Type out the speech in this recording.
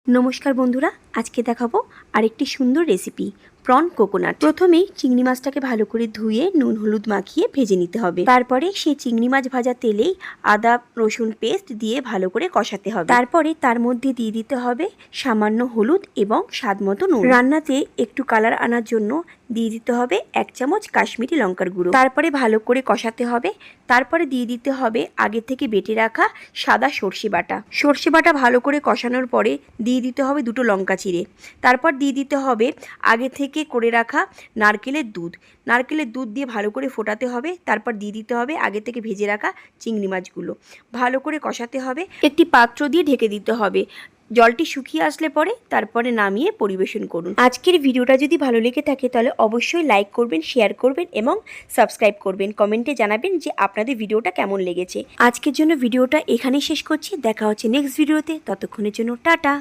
নমস্কার বন্ধুরা, আজকে দেখাবো আরেকটি সুন্দর রেসিপি প্রন কোকোনাট। প্রথমেই চিংড়ি মাছটাকে ভালো করে ধুয়ে নুন হলুদ মাখিয়ে ভেজে নিতে হবে। তারপরে সেই চিংড়ি মাছ ভাজা তেলেই আদা রসুন পেস্ট দিয়ে ভালো করে কষাতে হবে। তারপরে তার মধ্যে দিয়ে দিতে হবে সামান্য হলুদ এবং স্বাদ মতো নুন। রান্নাতে একটু কালার আনার জন্য দিয়ে দিতে হবে 1 চামচ কাশ্মীরি লঙ্কার গুঁড়ো। তারপরে ভালো করে কষাতে হবে। তারপরে দিয়ে দিতে হবে আগে থেকে বেটে রাখা সাদা সর্ষে বাটা। সর্ষে বাটা ভালো করে কষানোর পরে দিয়ে দিতে হবে 2টো লঙ্কা চিড়ে। তারপর দিয়ে দিতে হবে আগে থেকে করে রাখা নারকেলের দুধ। নারকেলের দুধ দিয়ে ভালো করে ফোটাতে হবে। তারপর দিয়ে দিতে হবে আগে থেকে ভেজে রাখা চিংড়ি মাছগুলো। ভালো করে কষাতে হবে। একটি পাত্র দিয়ে ঢেকে দিতে হবে। জলটি শুকিয়ে আসলে পরে তারপরে নামিয়ে পরিবেশন করুন। আজকের ভিডিওটা যদি ভালো লেগে থাকে তাহলে অবশ্যই লাইক করবেন, শেয়ার করবেন এবং সাবস্ক্রাইব করবেন। কমেন্টে জানাবেন যে আপনাদের ভিডিওটা কেমন লেগেছে। আজকের জন্য ভিডিওটা এখানেই শেষ করছি। দেখা হচ্ছে নেক্সট ভিডিওতে। ততক্ষণের জন্য টাটা।